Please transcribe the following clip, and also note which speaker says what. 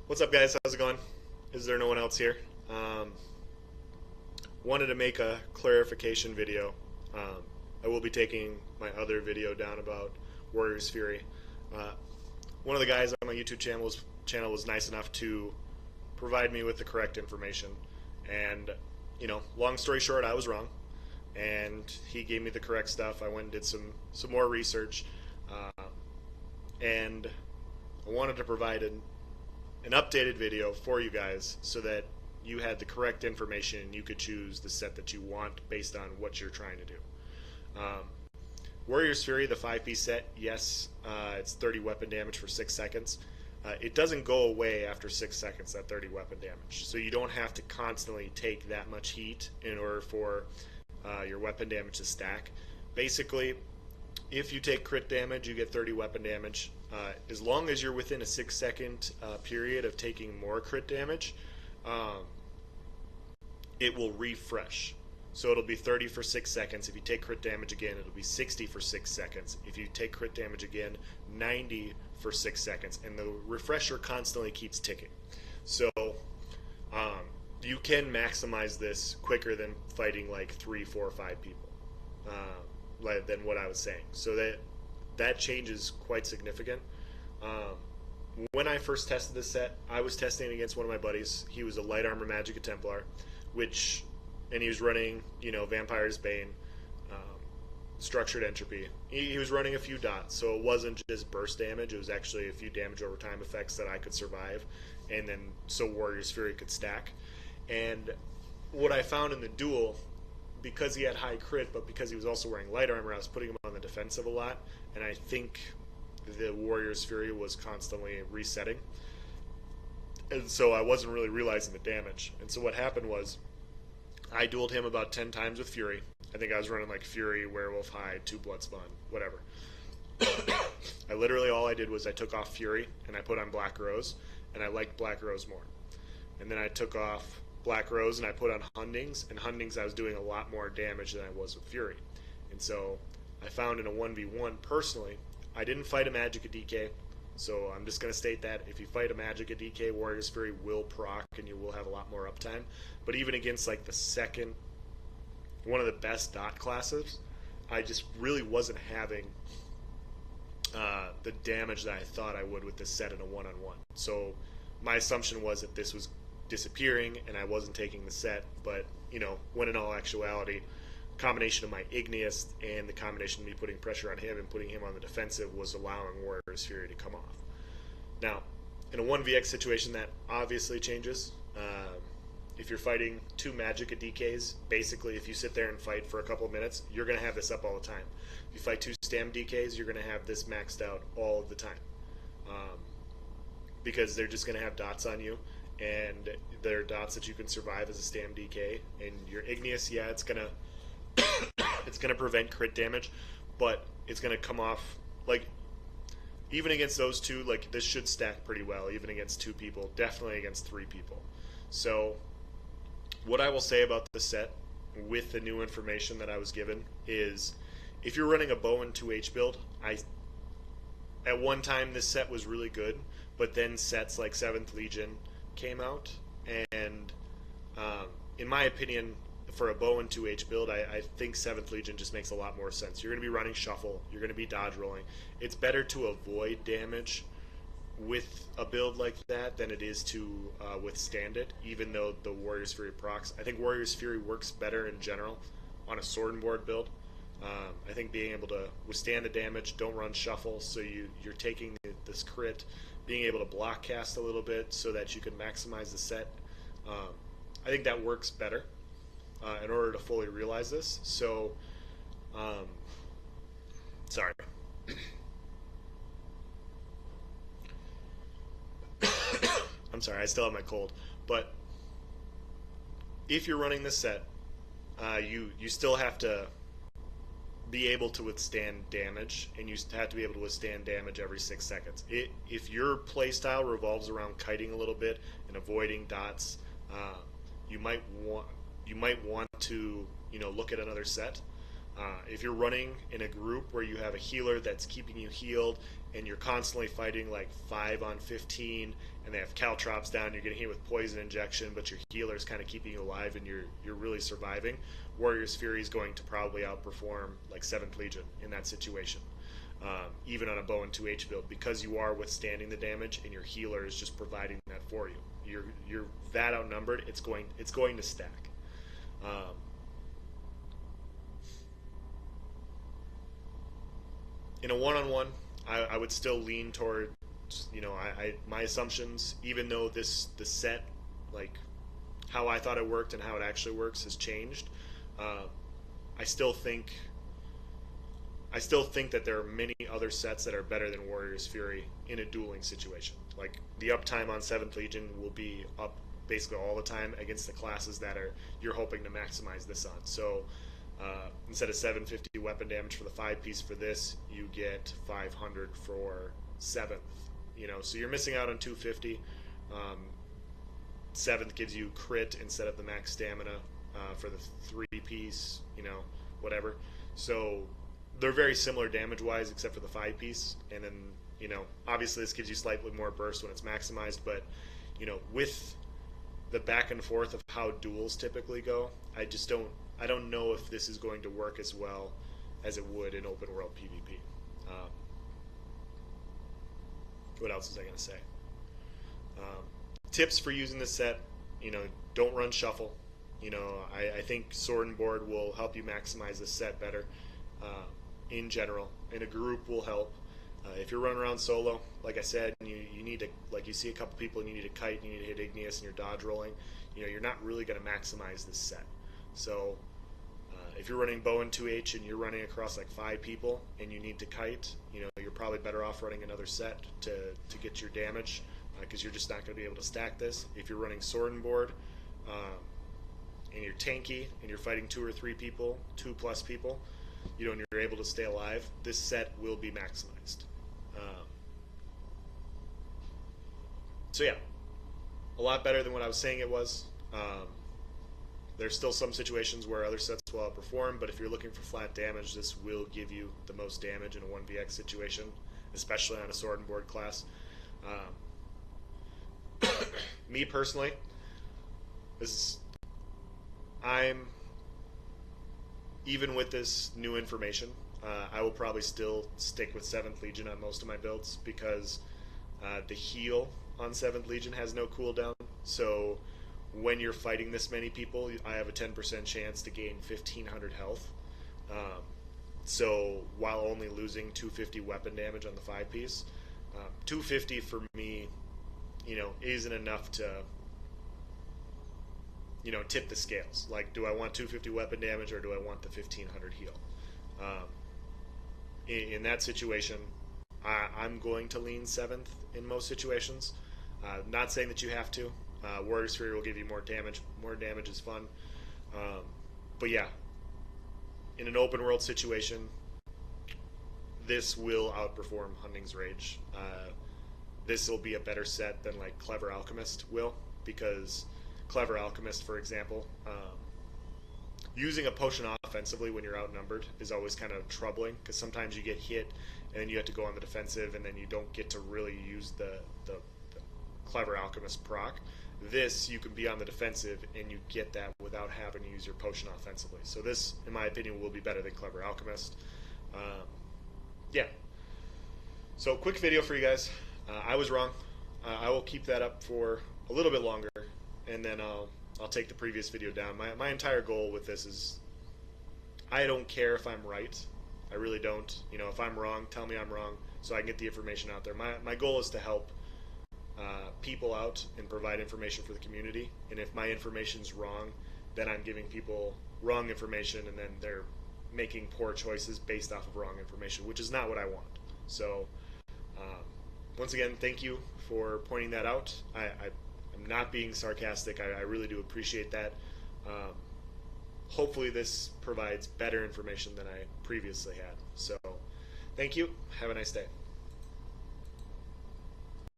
Speaker 1: What's up, guys? How's it going? Is there no one else here? Wanted to make a clarification video. I will be taking my other video down about Warriors Fury. Uh, One of the guys on my YouTube channel was nice enough to provide me with the correct information, and long story short, I was wrong, and he gave me the correct stuff. I went and did some more research, and I wanted to provide an updated video for you guys so that you had the correct information and you could choose the set that you want based on what you're trying to do. Warriors Fury, the 5-piece set, yes, it's 30 weapon damage for 6 seconds. It doesn't go away after 6 seconds, that 30 weapon damage. So you don't have to constantly take that much heat in order for your weapon damage to stack. Basically, if you take crit damage, you get 30 weapon damage. As long as you're within a 6-second period of taking more crit damage, it will refresh. So it'll be 30 for 6 seconds. If you take crit damage again, it'll be 60 for 6 seconds. If you take crit damage again, 90 for 6 seconds. And the refresher constantly keeps ticking. So you can maximize this quicker than fighting like 3, 4, 5 people than what I was saying. So that change is quite significant. When I first tested this set, I was testing it against one of my buddies. He was a light armor Magicka Templar, and he was running, Vampire's Bane, Structured Entropy. He was running a few dots, so it wasn't just burst damage. It was actually a few damage over time effects that I could survive, and then so Warrior's Fury could stack. And what I found in the duel, because he had high crit, but because he was also wearing light armor, I was putting him on the defensive a lot, and I think the Warrior's Fury was constantly resetting. And so I wasn't really realizing the damage. And so what happened was, I dueled him about 10 times with Fury. I think I was running like Fury, Werewolf Hide, 2 Bloodspawn, whatever. All I did was I took off Fury, and I put on Black Rose, and I liked Black Rose more. And then I took off Black Rose, and I put on Hundings, and Hundings I was doing a lot more damage than I was with Fury. And so I found in a 1v1, personally, I didn't fight a Magicka DK, so I'm just going to state that if you fight a Magicka DK, Warrior's Fury will proc, and you will have a lot more uptime. But even against like one of the best dot classes, I just really wasn't having the damage that I thought I would with this set in a one-on-one. So my assumption was that this was disappearing and I wasn't taking the set, but when in all actuality, combination of my Igneous and the combination of me putting pressure on him and putting him on the defensive was allowing Warrior's Fury to come off. Now, in a 1vx situation, that obviously changes. If you're fighting 2 Magicka DKs, basically if you sit there and fight for a couple of minutes, you're going to have this up all the time. If you fight 2 Stam DKs, you're going to have this maxed out all of the time. Because they're just going to have dots on you, and they're dots that you can survive as a Stam DK. And your Igneous, yeah, it's going to prevent crit damage, but it's going to come off, like, even against those 2, like, this should stack pretty well, even against 2 people, definitely against 3 people. So what I will say about the set with the new information that I was given is, if you're running a bow and 2H build, at one time this set was really good, but then sets like 7th Legion came out, and in my opinion, for a bow and 2H build, I think 7th Legion just makes a lot more sense. You're going to be running shuffle, you're going to be dodge rolling. It's better to avoid damage with a build like that than it is to withstand it, even though the Warrior's Fury procs. I think Warrior's Fury works better in general on a sword and board build. I think being able to withstand the damage, don't run shuffle, so you're taking this crit, being able to block cast a little bit so that you can maximize the set. I think that works better in order to fully realize this. So, sorry. I'm sorry, I still have my cold. But if you're running this set, you still have to be able to withstand damage, and you have to be able to withstand damage every 6 seconds. If your playstyle revolves around kiting a little bit and avoiding dots, you might want to look at another set. If you're running in a group where you have a healer that's keeping you healed and you're constantly fighting like 5 on 15, and they have caltrops down, you're getting hit with poison injection, but your healer's kind of keeping you alive, and you're really surviving. Warrior's Fury is going to probably outperform like 7th Legion in that situation, even on a bow and 2H build, because you are withstanding the damage, and your healer is just providing that for you. You're that outnumbered. It's going to stack. In a one-on-one, I would still lean toward, my assumptions, even though the set, like how I thought it worked and how it actually works has changed. I still think that there are many other sets that are better than Warrior's Fury in a dueling situation. Like the uptime on 7th Legion will be up basically all the time against the classes that you're hoping to maximize this on. So instead of 750 weapon damage for the 5-piece for this, you get 500 for 7th. So you're missing out on 250. 7th gives you crit instead of the max stamina for the 3-piece, whatever. So they're very similar damage-wise, except for the 5-piece. And then, obviously this gives you slightly more burst when it's maximized, but, with the back and forth of how duels typically go, I don't know if this is going to work as well as it would in open world PvP. What else was I going to say? Tips for using this set, don't run shuffle. I think sword and board will help you maximize this set better in general, and a group will help. If you're running around solo, like I said, you need to, like you see a couple people and you need to kite and you need to hit Igneous and you're dodge rolling, you're not really going to maximize this set. So if you're running bow and 2H and you're running across like 5 people and you need to kite, you're probably better off running another set to get your damage, because you're just not going to be able to stack this. If you're running sword and board and you're tanky and you're fighting 2 or 3 people, 2+ people, and you're able to stay alive, this set will be maximized. So yeah, a lot better than what I was saying it was. There's still some situations where other sets will outperform, but if you're looking for flat damage, this will give you the most damage in a 1vx situation, especially on a sword and board class. Me personally, even with this new information, I will probably still stick with 7th Legion on most of my builds, because the heal on 7th Legion has no cooldown. So when you're fighting this many people, I have a 10% chance to gain 1500 health. So while only losing 250 weapon damage on the 5-piece, 250 for me, isn't enough to, tip the scales. Like, do I want 250 weapon damage or do I want the 1500 heal? In that situation, I'm going to lean 7th in most situations. Not saying that you have to. Warrior's Fury will give you more damage. More damage is fun. But yeah, in an open world situation, this will outperform Hunting's Rage. This will be a better set than like Clever Alchemist will, because Clever Alchemist, for example, using a potion offensively when you're outnumbered is always kind of troubling, because sometimes you get hit and then you have to go on the defensive and then you don't get to really use the Clever Alchemist proc. This, you can be on the defensive and you get that without having to use your potion offensively. So this, in my opinion, will be better than Clever Alchemist. Yeah. So quick video for you guys. I was wrong. I will keep that up for a little bit longer, and then I'll take the previous video down. My entire goal with this is, I don't care if I'm right. I really don't. If I'm wrong, tell me I'm wrong so I can get the information out there. My goal is to help people out and provide information for the community. And if my information's wrong, then I'm giving people wrong information, and then they're making poor choices based off of wrong information, which is not what I want. So once again, thank you for pointing that out. I'm not being sarcastic. I really do appreciate that. Hopefully this provides better information than I previously had. So thank you. Have a nice day.